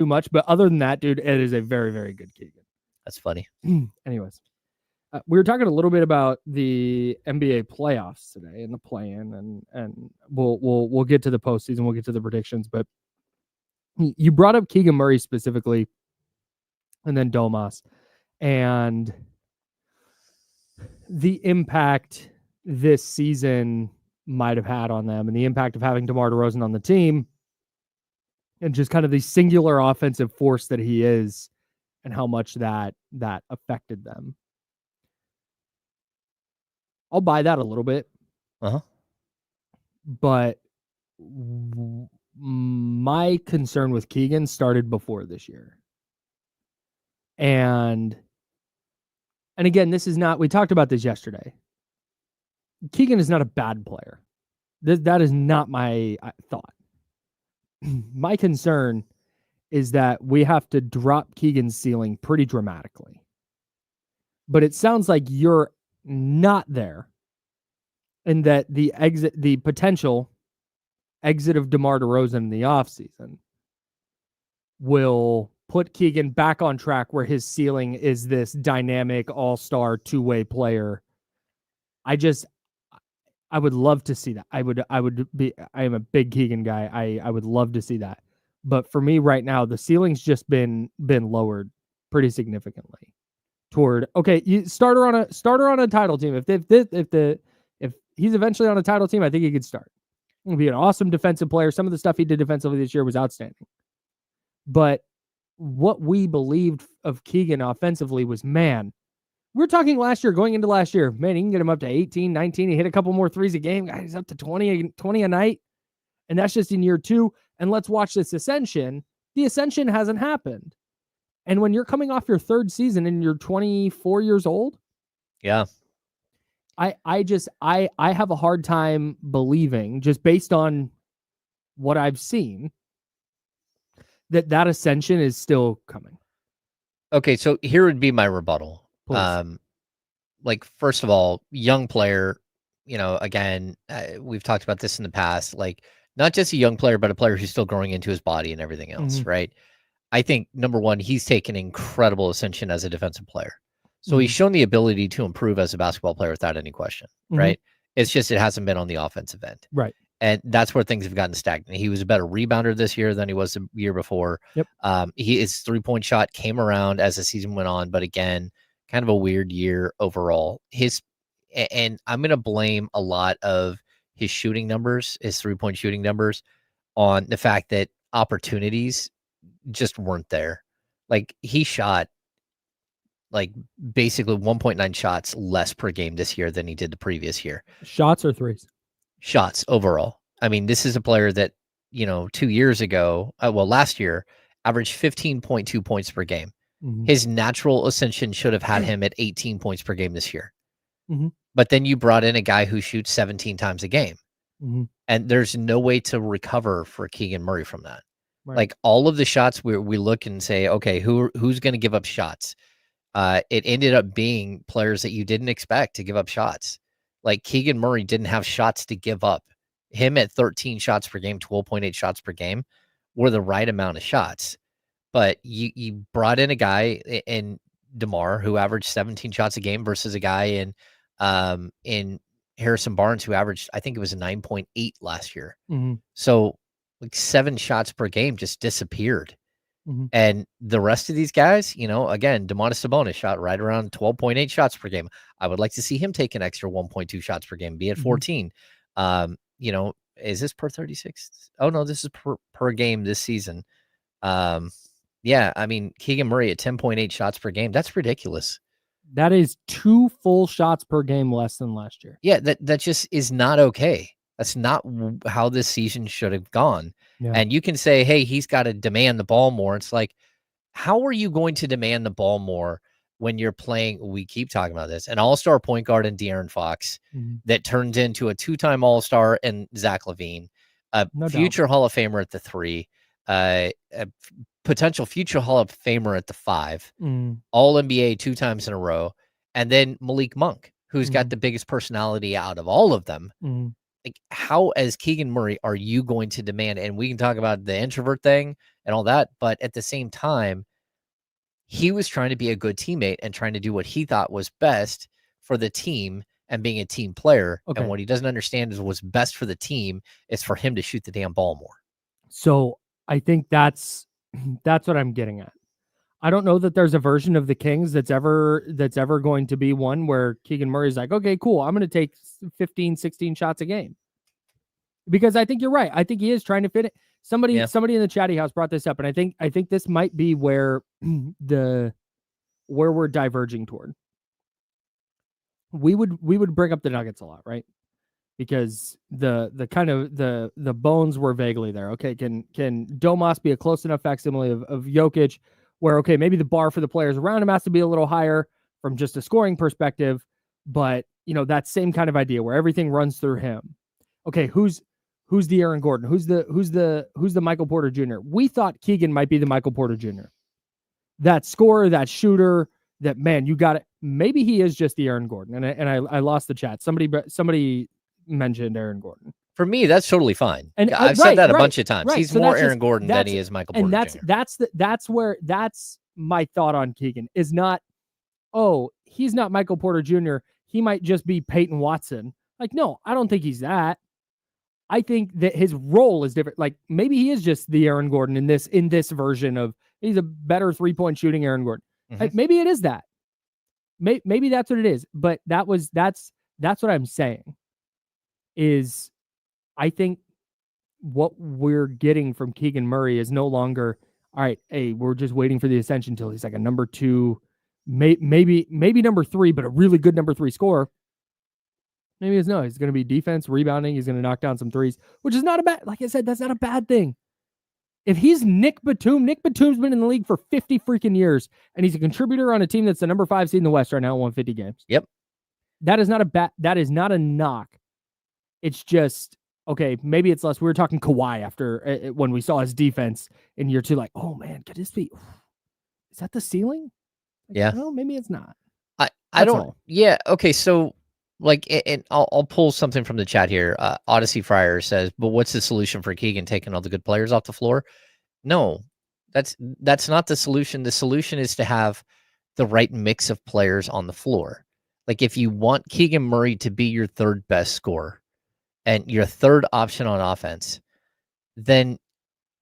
too much. But other than that, dude, it is a very, very good Keegan. That's funny. Anyways, we were talking a little bit about the NBA playoffs today and the play-in, and we'll get to the postseason. We'll get to the predictions, but you brought up Keegan Murray specifically, and then Domas, and the impact this season might have had on them, and the impact of having DeMar DeRozan on the team, and just kind of the singular offensive force that he is, and how much that affected them. I'll buy that a little bit. But my concern with Keegan started before this year. And again, this is not, we talked about this yesterday. Keegan is not a bad player. That is not my thought. My concern is that we have to drop Keegan's ceiling pretty dramatically. But it sounds like you're not there, and that the potential exit of DeMar DeRozan in the offseason will put Keegan back on track where his ceiling is this dynamic all-star two-way player. I would love to see that. I am a big Keegan guy. I would love to see that. But for me right now, the ceiling's just been lowered pretty significantly toward, okay, you starter on a title team. If he's eventually on a title team, I think he could start. He'll be an awesome defensive player. Some of the stuff he did defensively this year was outstanding. But what we believed of Keegan offensively was, man, we're talking last year, going into last year, man, he can get him up to 18, 19. He hit a couple more threes a game. He's up to 20 a night. And that's just in year 2. And let's watch this ascension. The ascension hasn't happened. And when you're coming off your 3rd season and you're 24 years old. Yeah. I have a hard time believing, just based on what I've seen, that ascension is still coming. Okay, so here would be my rebuttal. Please. Like, first of all, young player, again, we've talked about this in the past, like not just a young player, but a player who's still growing into his body and everything else, right? I think, number one, he's taken incredible ascension as a defensive player. So he's shown the ability to improve as a basketball player without any question, right? It's just it hasn't been on the offensive end. Right. And that's where things have gotten stagnant. He was a better rebounder this year than he was the year before. Yep. His three-point shot came around as the season went on, but again, kind of a weird year overall. And I'm going to blame a lot of his shooting numbers, his three-point shooting numbers, on the fact that opportunities just weren't there. Like, he shot like basically 1.9 shots less per game this year than he did the previous year. Shots or threes? Shots overall. I mean, this is a player that, 2 years ago, last year, averaged 15.2 points per game. His natural ascension should have had him at 18 points per game this year. But then you brought in a guy who shoots 17 times a game. And there's no way to recover for Keegan Murray from that. Right. Like, all of the shots we look and say, okay, who's going to give up shots? It ended up being players that you didn't expect to give up shots. Like, Keegan Murray didn't have shots to give up. Him at 13 shots per game, 12.8 shots per game were the right amount of shots. But you brought in a guy in DeMar who averaged 17 shots a game versus a guy in Harrison Barnes who averaged, I think it was a 9.8 last year. So like 7 shots per game just disappeared. And the rest of these guys, again, Domantas Sabonis shot right around 12.8 shots per game. I would like to see him take an extra 1.2 shots per game, be at 14. Is this per 36? Oh, no, this is per game this season. Yeah, I mean, Keegan Murray at 10.8 shots per game, that's ridiculous. That is 2 full shots per game less than last year. Yeah, that just is not okay. That's not how this season should have gone. Yeah. And you can say, hey, he's got to demand the ball more. It's like, how are you going to demand the ball more when you're playing, we keep talking about this, an all-star point guard in De'Aaron Fox that turns into a 2-time all-star in Zach LaVine, a future Hall of Famer at the 3, a potential future Hall of Famer at the 5, all NBA 2 times in a row, and then Malik Monk, who's got the biggest personality out of all of them. Like, how, as Keegan Murray, are you going to demand? And we can talk about the introvert thing and all that. But at the same time, he was trying to be a good teammate and trying to do what he thought was best for the team and being a team player. Okay. And what he doesn't understand is what's best for the team is for him to shoot the damn ball more. So I think that's what I'm getting at. I don't know that there's a version of the Kings that's ever going to be one where Keegan Murray's like, okay, cool, I'm going to take 15, 16 shots a game. Because I think you're right. I think he is trying to fit it. Somebody in the chatty house brought this up, and I think this might be where we're diverging toward. We would bring up the Nuggets a lot, right? Because the kind of the bones were vaguely there. Okay, can Domas be a close enough facsimile of Jokic where, okay, maybe the bar for the players around him has to be a little higher from just a scoring perspective, but that same kind of idea where everything runs through him. Okay, who's the Aaron Gordon? Who's the Michael Porter Jr.? We thought Keegan might be the Michael Porter Jr. That scorer, that shooter, that, man, you got it. Maybe he is just the Aaron Gordon. And I lost the chat. Somebody mentioned Aaron Gordon. For me, that's totally fine. And I've said that a bunch of times. He's more Aaron Gordon than he is Michael Porter Jr. And that's my thought on Keegan is not, oh, he's not Michael Porter Jr. He might just be Peyton Watson. Like, no, I don't think he's that. I think that his role is different. Like, maybe he is just the Aaron Gordon in this version of, he's a better 3-point shooting Aaron Gordon. Mm-hmm. Like, maybe it is that. Maybe that's what it is. But that's what I'm saying. Is I think what we're getting from Keegan Murray is no longer, all right, hey, we're just waiting for the ascension until he's like a number 2, maybe number 3, but a really good number 3 scorer. Maybe he's going to be defense, rebounding. He's going to knock down some threes, which is not a bad, like I said, that's not a bad thing. If he's Nick Batum, Nick Batum's been in the league for 50 freaking years, and he's a contributor on a team that's the number 5 seed in the West right now, won 50 games. Yep. That is not a knock. It's just, okay, maybe it's less. We were talking Kawhi after when we saw his defense in year 2, like, oh man, could this be, is that the ceiling? Like, yeah. No, maybe it's not. I don't, yeah. Okay. So like, and I'll pull something from the chat here. Odyssey Fryer says, but what's the solution for Keegan taking all the good players off the floor? No, that's not the solution. The solution is to have the right mix of players on the floor. Like, if you want Keegan Murray to be your third best scorer and your third option on offense, then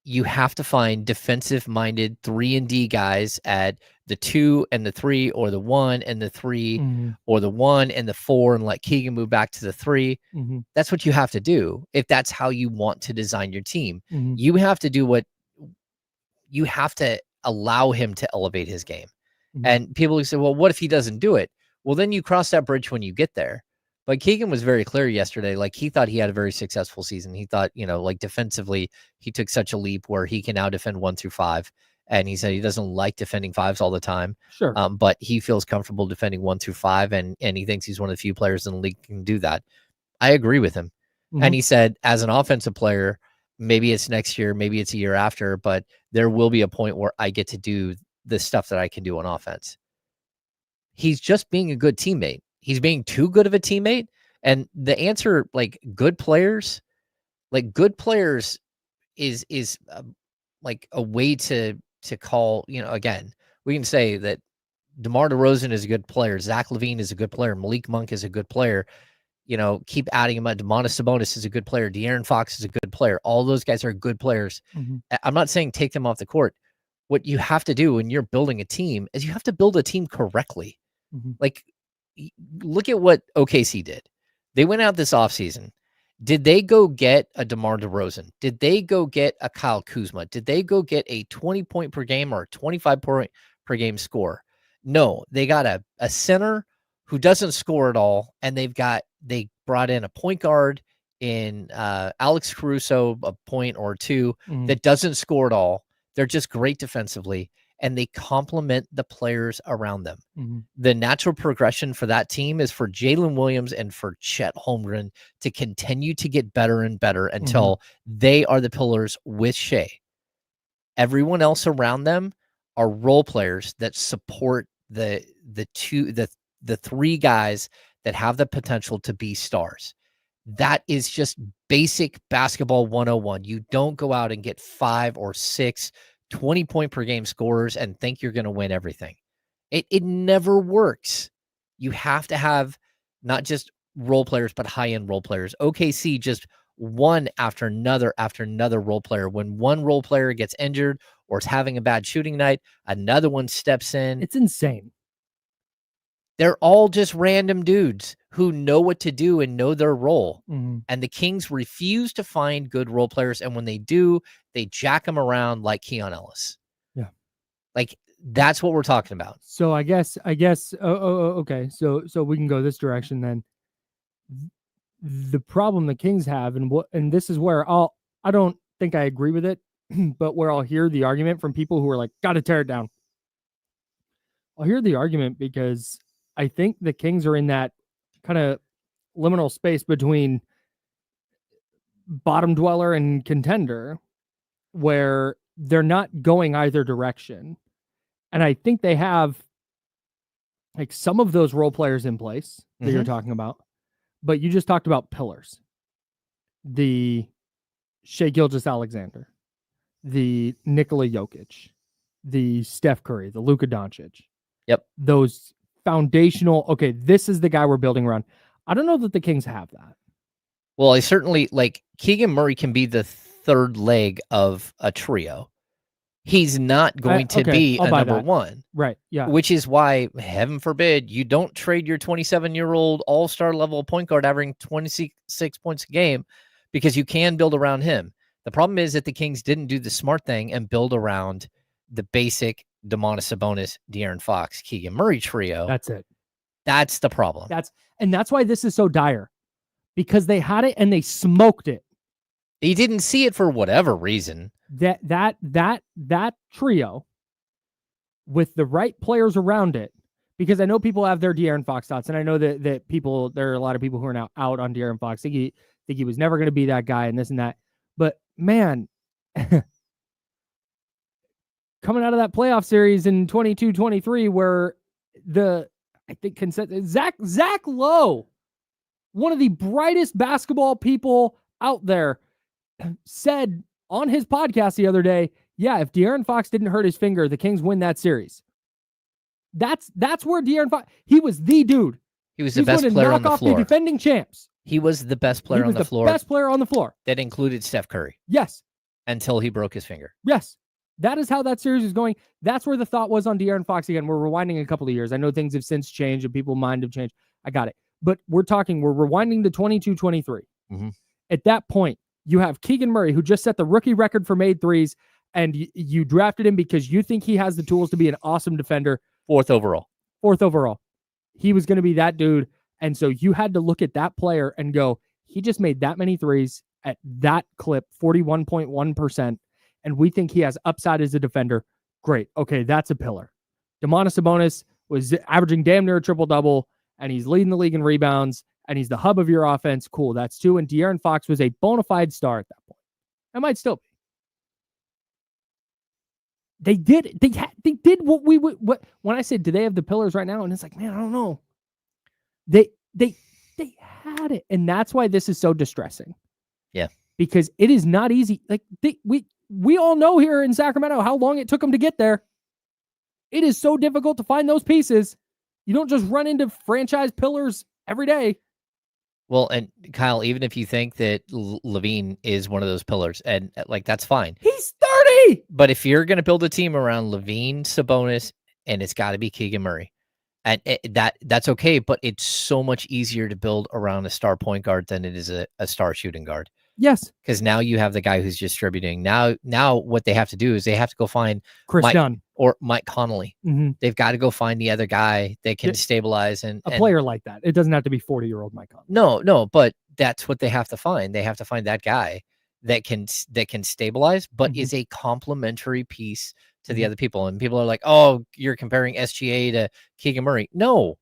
you have to find defensive-minded 3-and-D guys at the 2 and the 3, or the 1 and the 3, mm-hmm. or the 1 and the 4, and let Keegan move back to the 3. Mm-hmm. That's what you have to do if that's how you want to design your team. Mm-hmm. You have to do what you have to allow him to elevate his game. Mm-hmm. And people who say, well, what if he doesn't do it? Well, then you cross that bridge when you get there. But Keegan was very clear yesterday. Like, he thought he had a very successful season. He thought, like, defensively, he took such a leap where he can now defend 1 through 5. And he said he doesn't like defending 5s all the time. Sure. But he feels comfortable defending 1 through 5. And he thinks he's one of the few players in the league who can do that. I agree with him. Mm-hmm. And he said, as an offensive player, maybe it's next year, maybe it's a year after, but there will be a point where I get to do the stuff that I can do on offense. He's just being a good teammate. He's being too good of a teammate. And the answer, like, good players is like a way to call, again, we can say that DeMar DeRozan is a good player. Zach LaVine is a good player. Malik Monk is a good player. Keep adding him up. Domantas Sabonis is a good player. De'Aaron Fox is a good player. All those guys are good players. Mm-hmm. I'm not saying take them off the court. What you have to do when you're building a team is you have to build a team correctly. Mm-hmm. Like, look at what OKC did. They went out this offseason. Did they go get a DeMar DeRozan? Did they go get a Kyle Kuzma? Did they go get a 20-point per game or a 25-point per game score? No, they got a center who doesn't score at all, and they brought in a point guard in Alex Caruso, a point or 2, mm-hmm. that doesn't score at all. They're just great defensively, and they complement the players around them. Mm-hmm. The natural progression for that team is for Jalen Williams and for Chet Holmgren to continue to get better and better until mm-hmm. they are the pillars with Shea. Everyone else around them are role players that support the 3 guys that have the potential to be stars. That is just basic basketball 101. You don't go out and get 5 or 6 20-point per game scorers and think you're going to win everything. It never works. You have to have not just role players, but high-end role players. OKC just one after another role player. When one role player gets injured or is having a bad shooting night, another one steps in. It's insane. They're all just random dudes who know what to do and know their role. Mm-hmm. And the Kings refuse to find good role players. And when they do, they jack them around like Keon Ellis. Yeah. Like, that's what we're talking about. So I guess, okay. So we can go this direction then. The problem the Kings have, and this is where I don't think I agree with it, but where I'll hear the argument from people who are like, got to tear it down. I'll hear the argument because I think the Kings are in that kind of liminal space between bottom dweller and contender where they're not going either direction. And I think they have like some of those role players in place that you're talking about, but you just talked about pillars. The Shai Gilgeous-Alexander, the Nikola Jokic, the Steph Curry, the Luka Doncic. Yep. Those foundational, okay, this is the guy we're building around. I don't know that the Kings have that. Well, I certainly, like, Keegan Murray can be the third leg of a trio. He's not going to be a number one. Right, yeah. Which is why, heaven forbid, you don't trade your 27-year-old all-star level point guard averaging 26 points a game because you can build around him. The problem is that the Kings didn't do the smart thing and build around the basic Domantas Sabonis, De'Aaron Fox, Keegan Murray trio. That's it. That's the problem. That's why this is so dire, because they had it and they smoked it. He didn't see it for whatever reason. That trio with the right players around it, because I know people have their De'Aaron Fox thoughts, and I know that there are a lot of people who are now out on De'Aaron Fox. Think he was never going to be that guy and this and that. But man, coming out of that playoff series in 22-23 where I think Zach Lowe, one of the brightest basketball people out there, said on his podcast the other day, yeah, if De'Aaron Fox didn't hurt his finger, the Kings win that series. That's where De'Aaron Fox, he was the dude. He was the best player on the floor. The defending champs. He was the best player on the floor. Best player on the floor. That included Steph Curry. Yes. Until he broke his finger. Yes. That is how that series is going. That's where the thought was on De'Aaron Fox again. We're rewinding a couple of years. I know things have since changed and people's mind have changed. I got it. But we're rewinding to 22-23. Mm-hmm. At that point, you have Keegan Murray, who just set the rookie record for made threes, and you drafted him because you think he has the tools to be an awesome defender. Fourth overall. He was going to be that dude. And so you had to look at that player and go, he just made that many threes at that clip, 41.1%. And we think he has upside as a defender. Great. Okay, that's a pillar. Domantas Sabonis was averaging damn near a triple-double, and he's leading the league in rebounds, and he's the hub of your offense. Cool, that's two. And De'Aaron Fox was a bona fide star at that point. It might still be. They did what we would. What when I said, do they have the pillars right now? And it's like, man, I don't know. They had it, and that's why this is so distressing. Yeah, because it is not easy. Like we all know here in Sacramento how long it took them to get there. It is so difficult to find those pieces. You don't just run into franchise pillars every day. Well, and Kyle, even if you think that Levine is one of those pillars, and like that's fine. He's 30. But if you're going to build a team around Levine, Sabonis, and it's got to be Keegan Murray, and that's okay. But it's so much easier to build around a star point guard than it is a star shooting guard. Yes, because now you have the guy who's distributing. Now what they have to do is they have to go find Chris Dunn or Mike Conley. Mm-hmm. They've got to go find the other guy that can stabilize and player like that. It doesn't have to be 40-year-old Mike Conley. No, but that's what they have to find. They have to find that guy that can stabilize, but is a complementary piece to the other people. And people are like, "Oh, you're comparing SGA to Keegan Murray." No,